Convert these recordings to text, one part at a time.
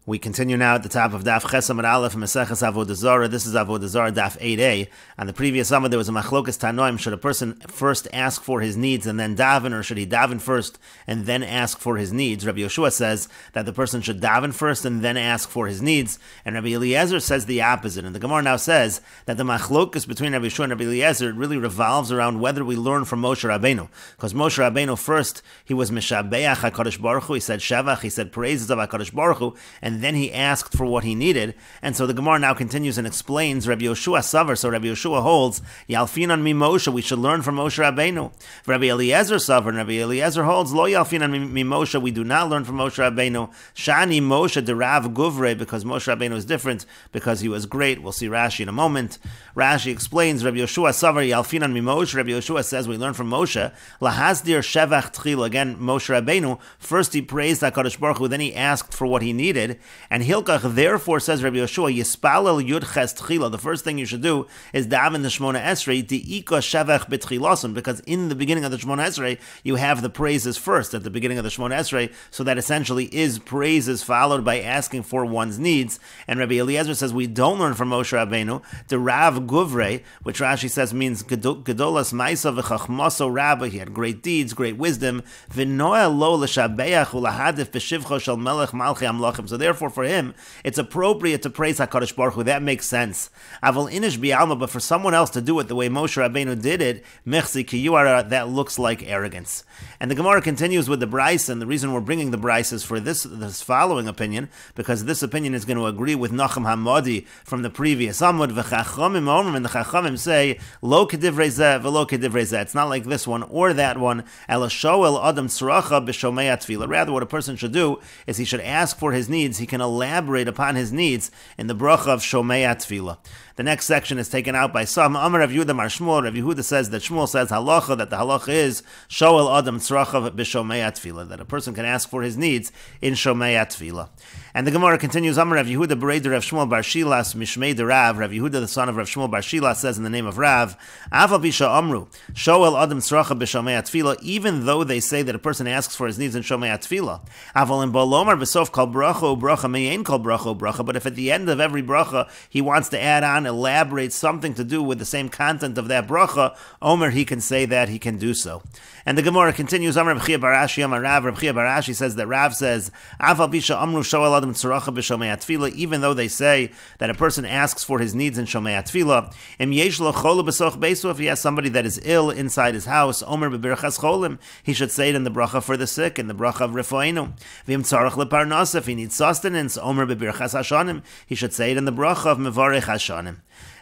We continue now at the top of Daf Ches Amud Aleph Meseches Avodah Zara. This is Avodah Zara Daf 8a. On the previous Amud there was a machlokas tanoim. Should a person first ask for his needs and then daven, or should he daven first and then ask for his needs? Rabbi Yoshua says that the person should daven first and then ask for his needs, and Rabbi Eliezer says the opposite. And the Gemara now says that the machlokas between Rabbi Yoshua and Rabbi Eliezer really revolves around whether we learn from Moshe Rabbeinu. Because Moshe Rabbeinu first, he was Mishabeach HaKadosh Baruch Hu, he said Shevach, he said praises of HaKadosh Baruch Hu, and then he asked for what he needed. And so the Gemara now continues and explains Rabbi Yoshua Savar. So Rabbi Yoshua holds Yalfinan mi Moshe, we should learn from Moshe Rabbeinu. Rabbi Eliezer Savar, and Rabbi Eliezer holds Lo Yalfinan mi Moshe, we do not learn from Moshe Rabbeinu. Shani Moshe derav Guvre, because Moshe Rabbeinu is different, because he was great. We'll see Rashi in a moment. Rashi explains Rabbi Yoshua Savar Yalfinan mi Moshe. Rabbi Yoshua says we learn from Moshe Lahasdir Shevach Tchil. Again, Moshe Rabbeinu first he praised HaKadosh Baruch Hu, then he asked for what he needed. And Hilkach therefore says Rabbi Yoshua Yispalel Yud Ches Tchila. The first thing you should do is daven the Shmona Esrei Di'ika Shevach B'Tchilasim, because in the beginning of the Shmona Esrei you have the praises first at the beginning of the Shmona Esrei, so that essentially is praises followed by asking for one's needs. And Rabbi Eliezer says we don't learn from Moshe Rabbeinu the Rav Guvre, which Rashi says means Gedolas Maisa v'Chachmaso Rabba. He had great deeds, great wisdom. V'Noel Lo L'Shabeach U'Lahadif B'Shivcho Shel Melech Malchei Amlachim. So therefore, for him, it's appropriate to praise HaKadosh Baruch Hu. That makes sense. Aval inish bi'alma, but for someone else to do it the way Moshe Rabbeinu did it, mechzi ki yuara, that looks like arrogance. And the Gemara continues with the Bryce, and the reason we're bringing the Bryce is for this following opinion, because this opinion is going to agree with Nachum Hamadi from the previous Amud. V'chachamim omrim, and the Chachamim say, lo kedivrei zeh v'lo kedivrei zeh. It's not like this one or that one. Ela shoel adam tzracha b'shomei tefillah. Rather, what a person should do is he should ask for his needs. He can elaborate upon his needs in the bracha of Shomei Tefillah. The next section is taken out by some. Amar Rav Yehuda Mar Shmuel. Rav Yehuda says that Shmuel says halacha, that the halacha is Shoel Adam Tzrachav b'Shomei Tefillah, that a person can ask for his needs in Shomei Tefillah. And the Gemara continues. Amar Rav Yehuda Bereider Rav Shmuel Bar Shilas Mishmei de Rav. Rav Yehuda, the son of Rav Shmuel Bar Shilas, says in the name of Rav, Ava Bisha Amru Shoel Adam Tzrachav b'Shomei Tefillah. Even though they say that a person asks for his needs in Shomei Tefillah, Aval in Bolomar B'Sof Kol Bracha Bracha Me'ein Kol Bracha Bracha. But if at the end of every bracha he wants to add on, elaborate something to do with the same content of that bracha, Omer, he can say that, he can do so. And the Gemara continues. Amar Reb Chia bar Ashi Amar Rav. Reb Chia bar Ashi says that Rav says, Aval Bisha Amru Shoel Adam Tzaracha b'Shomei Tefillah. Even though they say that a person asks for his needs in Shomei Tefillah, Im yesh lo chol b'soch beisu, if he has somebody that is ill inside his house, Omer b'birchas cholim, he should say it in the bracha for the sick, in the bracha of Refoinu. V'im tzarach leparnas, if he needs sustenance, Omer b'birchas hashanim, he should say it in the bracha of mevarech hashanim.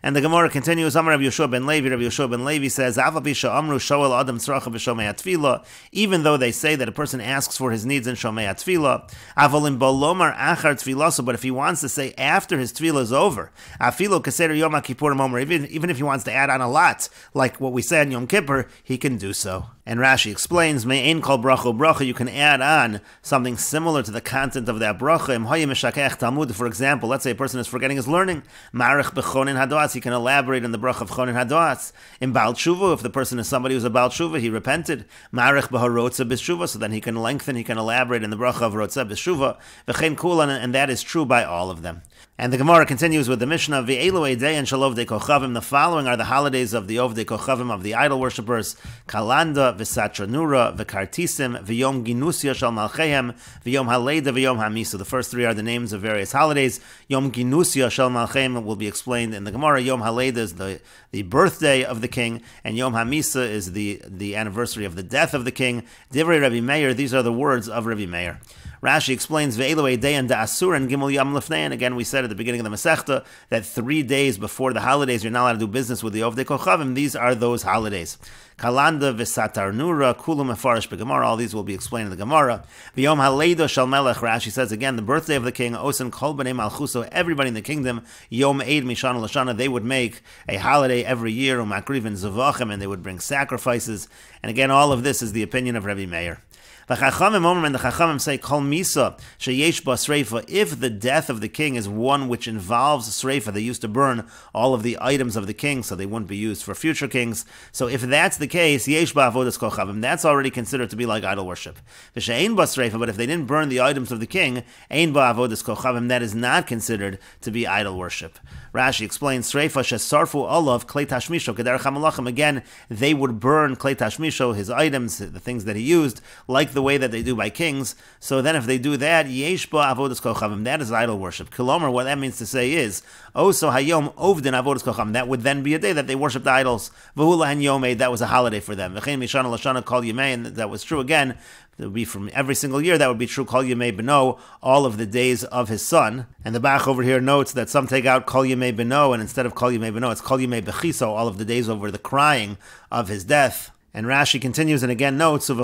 And the Gemara continues. Amar Rav Yoshua ben Levi. Rav Yoshua ben Levi says, Ava Bisha Amru Shoel Adam Tzracha b'Shomei Tefillah. Even though they say that a person asks for his needs in Shomei Tefillah, Avolim Bolomar Achar Tefillah. But if he wants to say after his Tefillah is over, Afilo Kaser Yom HaKippurim Omer, even if he wants to add on a lot, like what we said in Yom Kippur, he can do so. And Rashi explains, Me'ein Kol Bracha Bracha, you can add on something similar to the content of that bracha. Im Hoye Meshakech Talmud, for example, let's say a person is forgetting his learning, Marich B'chonin Hadoas, he can elaborate in the bracha of Chonin Hadoas. In Baal Tshuva, if the person is somebody who's a Baal Tshuva, he repented, Marich B'harotza B'shuva, so then he can lengthen, he can elaborate in the bracha of Rotza B'shuva, V'chein Kulan, and that is true by all of them. And the Gemara continues with the Mishnah, V'elu Eidei and Shal Ovdei Kochavim. The following are the holidays of the Ovdei Kochavim, of the idol worshippers: Kalanda, V'Satranura, V'Kartisim, V'Yom Ginusia Shal Malchehem, V'Yom Haleida, V'Yom Hamisa. The first three are the names of various holidays. Yom Ginusia Shal Malchehem will be explained in the Gemara. Yom Haleida is the birthday of the king, and Yom Hamisa is the anniversary of the death of the king. Divrei Rabbi Meir, these are the words of Rabbi Meir. Rashi explains, Ve'elu Eidei and Da'asur and Gimel Yom Lefnei. And again, we said at the beginning of the Masechet that 3 days before the holidays, you're not allowed to do business with the Ovdei Kochavim. These are those holidays. Kalanda v'Satar Nura, Kulu Mefarish b'Gemara. All these will be explained in the Gemara. V'Yom Haleido Shal Melech. Rashi says again, the birthday of the king. Osen Kol B'nei Malchuso. Everybody in the kingdom. Yom Eid Mishana L'Shana. They would make a holiday every year. Umakriv and Zavachim, and they would bring sacrifices. And again, all of this is the opinion of Rabbi Meir. V'chachamim omer, and the Chachamim say, Kol misa sheyesh ba sreifa, if the death of the king is one which involves sreifa, they used to burn all of the items of the king, so they wouldn't be used for future kings. So if that's the case, yesh ba avodas kochavim, that's already considered to be like idol worship. V'she'ein ba sreifa, but if they didn't burn the items of the king, ein ba avodas kochavim, that is not considered to be idol worship. Rashi explains, Sreifa shesarfu olav klei tashmisho kederech hamalachim. Again, they would burn klei tashmisho, his items, the things that he used, like the way that they do by kings. So then if they do that, yesh ba avodas kochavim, that is idol worship. Kilomer, what that means to say is, so hayom ovdin avodas kochavim, that would then be a day that they worshipped idols. V'hu lahen yomei, that was a holiday for them. V'chein mishana l'shana kol yemei, and that was true again. It would be from every single year, that would be true, Kol Yemei Beno, all of the days of his son. And the Bach over here notes that some take out Kol Yemei Beno, and instead of Kol Yemei Beno, it's Kol Yemei Bechiso, all of the days over the crying of his death. And Rashi continues and again notes, all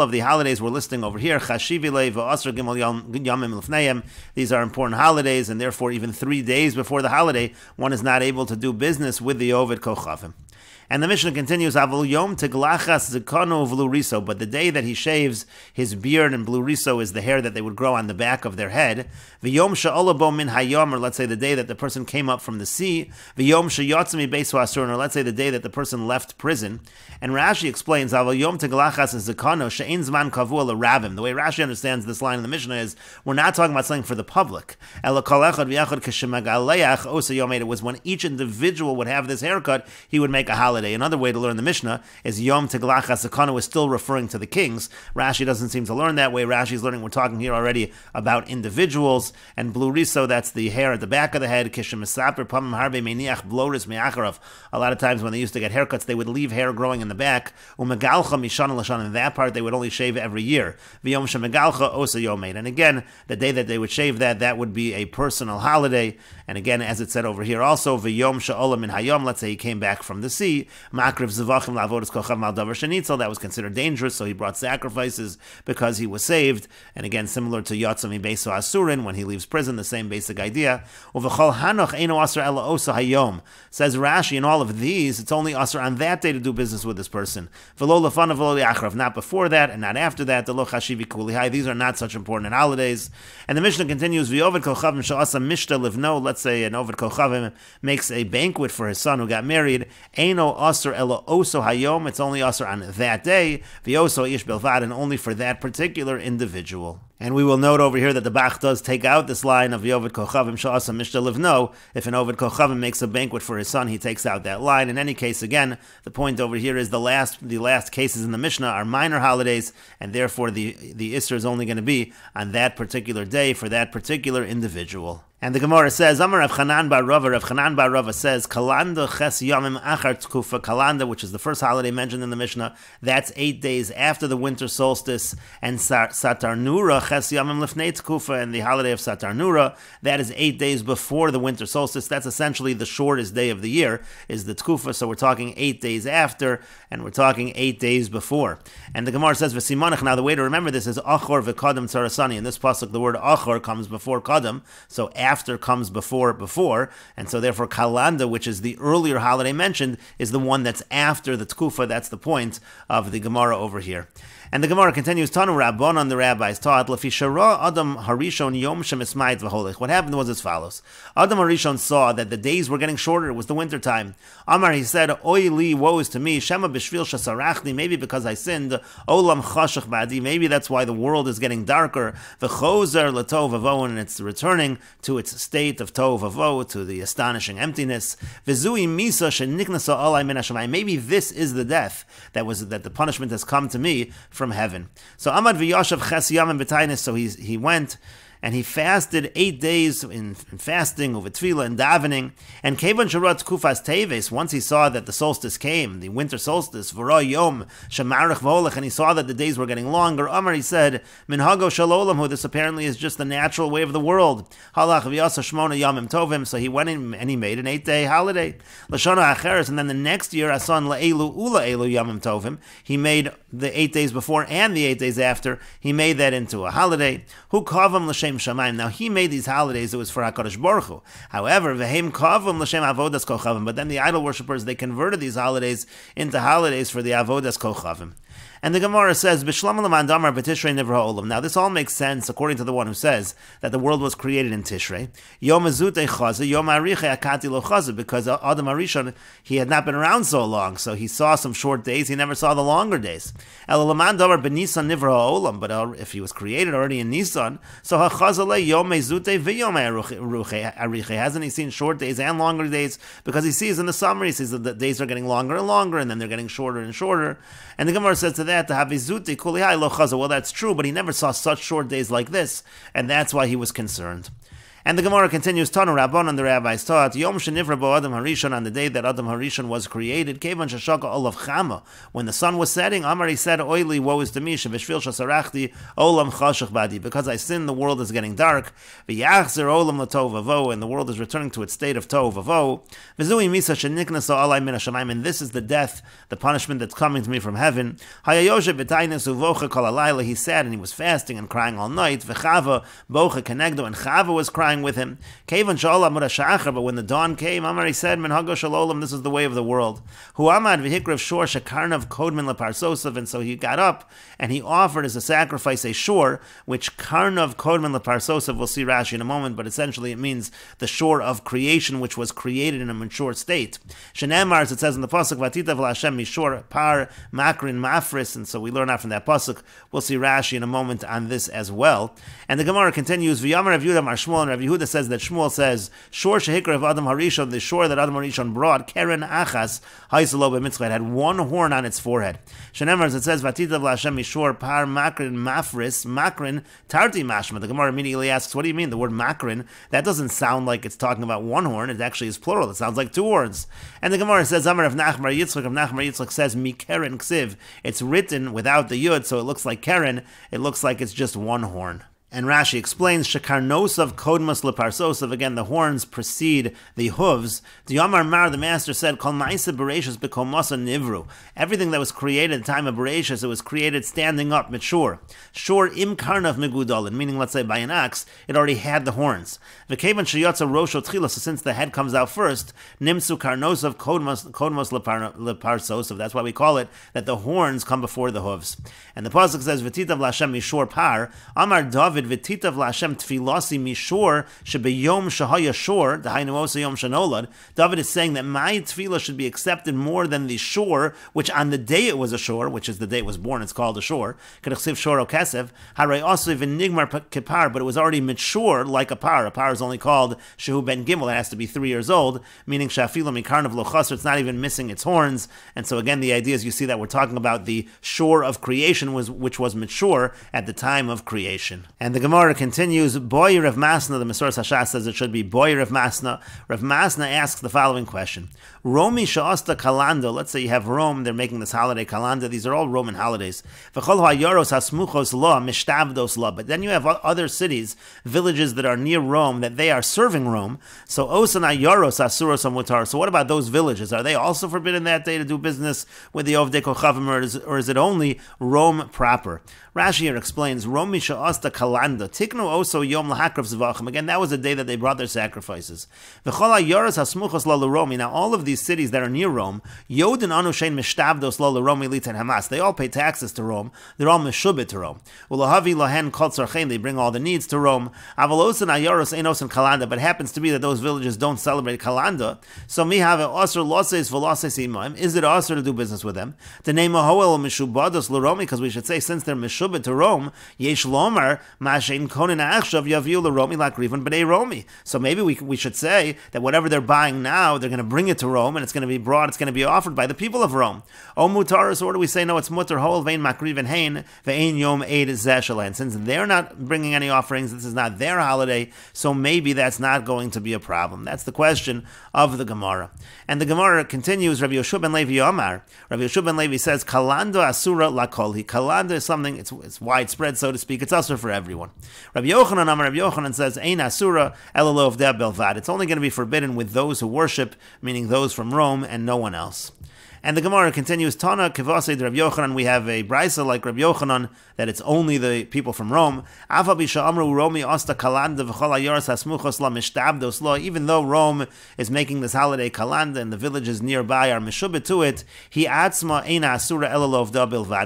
of the holidays we're listing over here, these are important holidays, and therefore even 3 days before the holiday, one is not able to do business with the Ovid Kochavim. And the Mishnah continues, Avol Yom Teglachas Zekano V'lu Riso, but the day that he shaves his beard, and blue riso is the hair that they would grow on the back of their head, V'yom Sha'olabo Min Hayom, or let's say the day that the person came up from the sea, V'yom Shayotzmi Beisu Asurin, or let's say the day that the person left prison. And Rashi explains, Avol Yom Teglachas Zekano She'ein Zman Kavua L'Ravim. The way Rashi understands this line in the Mishnah is, we're not talking about something for the public. Ela Kol Echad V'yachad K'shemagaleach Osa Yomei, it was when each individual would have this haircut, he would make a holiday. Another way to learn the Mishnah is Yom Teglachas Zekano is still referring to the kings. Rashi doesn't seem to learn that way. Rashi is learning, we're talking here already about individuals, and blue riso, that's the hair at the back of the head. A lot of times when they used to get haircuts, they would leave hair growing in the back. In that part, they would only shave every year. And again, the day that they would shave that would be a personal holiday. And again, as it said over here also, V'yom Sha'olam Min Hayom, let's say he came back from the sea, Makriv Zevachim La'avodas Kochav Mal Davar Shenitzel, that was considered dangerous, so he brought sacrifices because he was saved. And again, similar to Yotzami Beiso Asurin, when he leaves prison, the same basic idea. Uv'chol Hanoch Eino Aser Ela Osa Hayom. Says Rashi, in all of these, it's only Aser on that day to do business with this person. V'lo Lefana V'lo Li'achrav, not before that and not after that. Lo Chashivi Kulihai, these are not such important holidays. And the Mishnah continues, V'yovid Kochavim Sha'asa Mishta Livno, let's say an Ovid Kochavim makes a banquet for his son who got married. Eino Aser Ela Oso Hayom, it's only Aser on that day. V'yoso Ish Belvad, and only for that particular individual. And we will note over here that the Bach does take out this line of Yovid Kochavim Sha'asa Mishta Livno. If an Ovid Kochavim makes a banquet for his son, he takes out that line. In any case, again, the point over here is the last cases in the Mishnah are minor holidays, and therefore the Isser is only going to be on that particular day for that particular individual. And the Gemara says, Amar Rav Chanan bar Rava, Rav Chanan bar Rava says, Kalanda ches yamim achar tkufa, Kalanda, which is the first holiday mentioned in the Mishnah, that's 8 days after the winter solstice, and Satarnura ches yamim lifnei tkufa, and the holiday of Satarnura, that is 8 days before the winter solstice. That's essentially the shortest day of the year, is the tkufa, so we're talking 8 days after, and we're talking 8 days before. And the Gemara says, V'simanach, now the way to remember this is Achor v'Kadam Tzarasani. In this pasuk, the word Achor comes before Kadam, so after comes before, and so therefore Kalanda, which is the earlier holiday mentioned, is the one that's after the Tkufa. That's the point of the Gemara over here. And the Gemara continues, Tanu Rabbanon, the rabbis taught, Lefi Shara Adam Harishon Yom Shemismayit V'Holich. What happened was as follows. Adam Harishon saw that the days were getting shorter. It was the winter time. Amar, he said, Oy li, woe is to me, Shema B'Shvil Shasarachni, maybe because I sinned, Olam Chashach Ba'adi, maybe that's why the world is getting darker, V'chozer L'Tov Avo, and it's returning to its state of Tov Avo, to the astonishing emptiness. V'zui Misa Sheniknasa Alai Min HaShamayim, maybe this is the death that the punishment has come to me from heaven. So Amad v'yashav ches yamim b'tainis, so he went and he fasted 8 days in fasting, over tefillah and davening. And kevan sharat kufas teves, once he saw that the solstice came, the winter solstice, v'ra yom shemarach v'olech, and he saw that the days were getting longer. Amar, he said, minhago shalolam, this apparently is just the natural way of the world. Halach v'yasa shmona yamim tovim, so he went in and he made an 8-day holiday. Lashana acheres, and then the next year, asan la'elu ula elu yamim tovim, he made the 8 days before and the 8 days after, he made that into a holiday. Hu kavam l'shem shamayim. Now he made these holidays, it was for HaKadosh Baruch Hu. However, v'heim kavam l'shem avodas kochavim, but then the idol worshippers, they converted these holidays into holidays for the avodas kochavim. And the Gemara says, B'shlam l'man damar b'tishrei nivra olam. Now this all makes sense according to the one who says that the world was created in Tishrei. Yom azutei chaza, yom arichei akati lo chaza, because Adam Harishon, he had not been around so long, so he saw some short days, he never saw the longer days. El l'man damar b'nisan nivra olam, but if he was created already in Nisan, so hachaza le yom azutei v'yom arichei. Hasn't he seen short days and longer days? Because he sees in the summer, he sees that the days are getting longer and longer, and then they're getting shorter and shorter. And the Gemara says to that, well, that's true, but he never saw such short days like this, and that's why he was concerned. And the Gemara continues, Tanu Rabban, and the rabbis taught, Yom Shenivra Bo Adam Harishon, on the day that Adam Harishon was created, Kevan Shashaka Olav Chama, when the sun was setting, Amar, he said, Oili, woe is to me, Shevishvil Shasarachti, Olam Chashach Badi, because I sin, the world is getting dark, V'yachzer Olam Latov Avo, and the world is returning to its state of Tov Avo, V'zui Misa Sheniknasa Alai Min HaShamayim, and this is the death, the punishment that's coming to me from heaven. Hayayoshe B'tainis Uvocha Kol Alayla, he said, and he was fasting and crying all night, V'chava Bocha Kenegdo, and Chava was crying with him. But when the dawn came, Amar, he said, Minhago Shalolam, this is the way of the world. Hu Amad v'hikrav shor shekarnav kodmin leparsosav, and so he got up and he offered as a sacrifice a shore, which karnav kodmin leparsosav, we'll see Rashi in a moment, but essentially it means the shore of creation, which was created in a mature state. Shenemar, as it says in the pasuk, Vatita v'lashem mishor par makrin mafris, and so we learn out from that pasuk. We'll see Rashi in a moment on this as well. And the Gemara continues, V'yamar Rav Yehuda Mar Shmuel, and Rav Yehuda says that Shmuel says, Shor shehikra of Adam Harishon, the shore that Adam Harishon brought, Keren Achas, Haisalo b'mitzvah, had one horn on its forehead. Shenemar, as it says, Vatita v'lashem mishor par makrin mafris, makrin tarti mashma. The Gemara immediately asks, what do you mean? The word makrin, that doesn't sound like it's talking about one horn, it actually is plural, it sounds like two horns. And the Gemara says, Amar of Nachmar Yitzchak says, Mi Keren Ksiv, it's written without the yud, so it looks like Keren, it looks like it's just one horn. And Rashi explains, Shekarnosav kodmas leparsosav, again, the horns precede the hooves. The Yamar Mar, the master said, Kol ma'isa bereshus bekomasa nivru. Everything that was created at the time of bereshus, it was created standing up, mature. Shor im karnav migudolin, meaning, let's say, by an ox, it already had the horns. V'kevan sheyotza rosho tchila, so since the head comes out first, nimsu karnosav kodmas leparsosav, that's why we call it, that the horns come before the hooves. And the pasuk says, V'titav l'Hashem mishor par, Amar David, V'titav l'Hashem tfilasi mishor shebeyom shahaya shor, d'hainu osa yom shanolad. David is saying that my tefillah should be accepted more than the shore, which on the day it was a shore, which is the day it was born, it's called a shore. K'dechsiv shor o kesef, haray also v'nigmar kipar, but it was already mature like a par. A par is only called shehu ben gimel, it has to be 3 years old, meaning shafilah mikarnav lo chaser, it's not even missing its horns. And so again, the idea is, you see that we're talking about the shore of creation, which was mature at the time of creation. And the Gemara continues, Boy Rav Masna, the Mesorah Hashas says it should be Boy Rav Masna. Rav Masna asks the following question. Romi Sha'asta Kalanda, let's say you have Rome, they're making this holiday Kalanda, these are all Roman holidays. V'chol ha'yoros hasmuchos la, mishtavdos la, but then you have other cities, villages that are near Rome, that they are serving Rome, so osan ha'yoros hasuros ha'mutar, so what about those villages? Are they also forbidden that day to do business with the Ovdei Kochavim, or is it only Rome proper? Rashi here explains, Romi Sha'asta Kalanda, Tiknu Oso Yom Lahakrav Zvachim. Again, that was the day that they brought their sacrifices. V'chol ha'yoros hasmuchos la l'Romi. Now, all of these cities that are near Rome, Yodin Anu Shein Mishtavdos la l'Romi Litan Hamas, they all pay taxes to Rome. They're all meshubit to Rome. Ulahavi Lahen Kol Tzarchein, they bring all the needs to Rome. Avalosan ha'yoros Einos and Kalanda, but it happens to be that those villages don't celebrate Kalanda. So mi have Osir Loses Veloses Imaim. Is it Osir to do business with them? The name of Hoel Mishubados l'Romi, because we should say, since they're meshubit to Rome, Yesh Lomar Mashein Konin Achshav Yaviu l'Romi Lakrivan B'nei Romi. So maybe we should say that whatever they're buying now, they're going to bring it to Rome, and it's going to be brought, it's going to be offered by the people of Rome. O Mutaris, or do we say, no, it's Mutar Hol Vein Makrivan Hain Vein Yom Eid Zeshalan. Since they're not bringing any offerings, this is not their holiday, so maybe that's not going to be a problem. That's the question of the Gemara. And the Gemara continues, Rabbi Yoshua ben Levi Omar. Rabbi Yoshua ben Levi says, Kalanda Asura Lakolhi. Kalanda is something, it's widespread, so to speak, it's Asur for everyone. Rabbi Yochanan Amar, Rabbi Yochanan says, Ein Asura Elalo Belvad. It's only going to be forbidden with those who worship, meaning those from Rome, and no one else. And the Gemara continues, Tana Kivase de Rabbi Yochanan, we have a brisa like Rabbi Yochanan, that it's only the people from Rome. Even though Rome is making this holiday kalanda and the villages nearby are meshubit to it,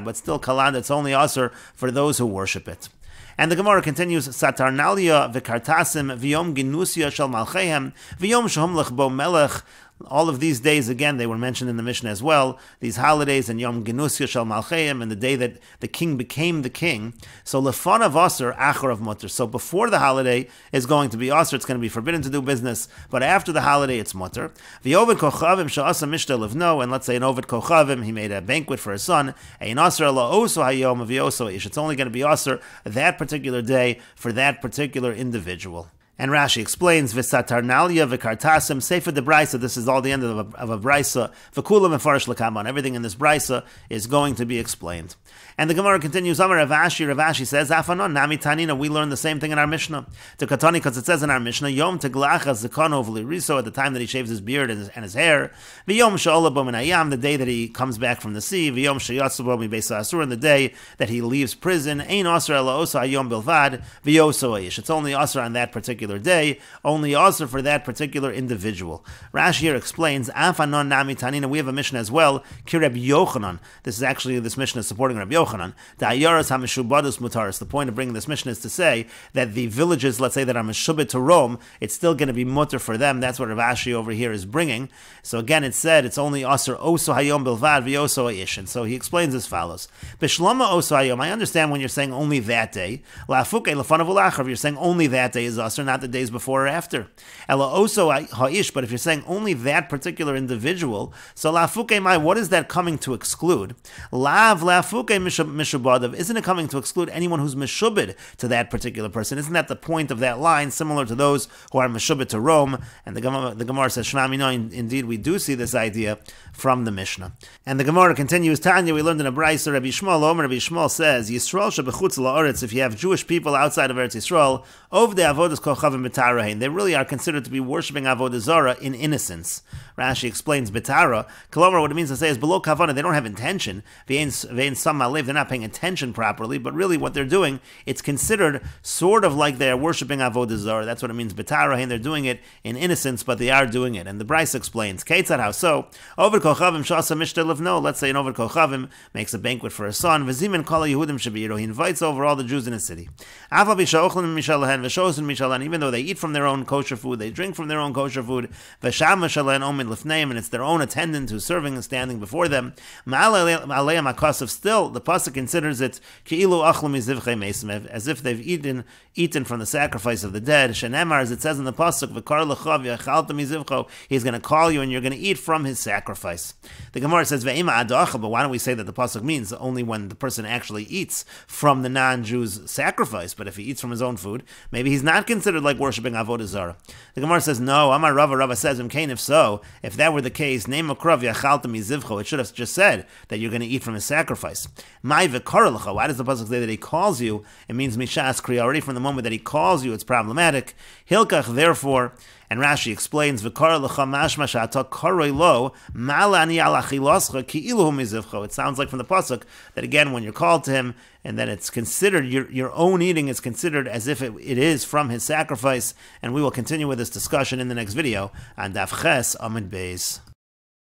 but still kalanda, it's only asur for those who worship it. And the Gemara continues, Satarnalia v'kartasim v'yom ginusia shel malchehem v'yom shehom lechbo melech. All of these days, again, they were mentioned in the Mishnah as well, these holidays, and Yom Genusia Shel Malcheim, and the day that the king became the king. So, Lefanav Aser, Achar of Mutter. So, before the holiday is going to be Aser, it's going to be forbidden to do business, but after the holiday, it's Mutter. V'yovid Kochavim Sha'asa Mishta Levno, and let's say an Ovid Kochavim, he made a banquet for his son, Ein Aser Ela Oso Hayom V'yoso Ish. It's only going to be Aser that particular day for that particular individual. And Rashi explains, V'satarnalia v'kartasim, Sefer de Brisa, this is all the end of a Brisa, V'kula mefarish l'kaman, everything in this Brisa is going to be explained. And the Gemara continues, Amar Ravashi says, Afanon, Nami Tanina, we learn the same thing in our Mishnah. To Katani, because it says in our Mishnah, Yom Teglacha Zekano v'liriso, at the time that he shaves his beard and his hair, V'yom she'ola bo min hayam, the day that he comes back from the sea, V'yom she'yatzu bo mi beis ha'asur, and the day that he leaves prison, Ein Aser ela osa hayom bilvad, V'yoso aish. It's only Aser on that particular day, only also for that particular individual. Rashi here explains, Afanon Nami Tanina, we have a Mishnah as well, Ki Rabbi Yochanan. This Mishnah is supporting Rabbi Yochanan. The point of bringing this Mishnah is to say that the villages, let's say, that are meshubit to Rome, it's still going to be mutter for them. That's what Ravashi over here is bringing. So again, it said it's only Aser Oso Hayom Bilvad V'yoso Aish. And so he explains as follows. Bishlama Oso Hayom, I understand when you're saying only that day. La'afuke Lefanav Ulachar, you're saying only that day is Aser, not the days before or after. Ela Oso Ha'ish, but if you're saying only that particular individual, so La'afuke Mai, what is that coming to exclude? Lav La'afuke Mishubadav, isn't it coming to exclude anyone who's mishubid to that particular person? Isn't that the point of that line, similar to those who are mishubid to Rome? And the Gemara says, Shema Mino, indeed we do see this idea from the Mishnah. And the Gemara continues, Tanya, we learned in a Brisa, Rabbi Shmuel says, Yisrael shebechutz la'aretz, if you have Jewish people outside of Eretz Yisrael, of the avodas kochavim b'tarahin, they really are considered to be worshipping Avoda Zara in innocence. Rashi explains betara, kolomar, what it means to say is below kavana, they don't have intention, ve'en sam malev, they're not paying attention properly, but really what they're doing, it's considered sort of like they're worshipping Avodah Zara. That's what it means, betara, and they're doing it in innocence, but they are doing it. And the Bryce explains, Keitzad, how so? Over kochavim shasa mishter levno, let's say an over kochavim makes a banquet for his son, v'zimin kol Yehudim shabiru, he invites over all the Jews in his city. Afa b'sha'ochlin mishalahen, v'shosin mishalahen, even though they eat from their own kosher food, they drink from their own kosher food, v'sham mishalahen omin lefneim, and it's their own attendant who's serving and standing before them. Ma'aleim akasav, still, the pasuk considers it as if they've eaten from the sacrifice of the dead. Shenemar, as it says in the pasuk, he's going to call you and you're going to eat from his sacrifice. The Gemara says, but why don't we say that the pasuk means only when the person actually eats from the non-Jew's sacrifice? But if he eats from his own food, maybe he's not considered like worshipping Avodah Zara. The Gemara says, no, Amar Rava says, if so, if that were the case, it should have just said that you're going to eat from his sacrifice. Why does the pasuk say that he calls you? It means mishas kriya. Already from the moment that he calls you, it's problematic. Hilkach, therefore, and Rashi explains, it sounds like from the pasuk that again, when you're called to him, and that it's considered, your own eating is considered as if it is from his sacrifice. And we will continue with this discussion in the next video on Daf Ches Amud Beis.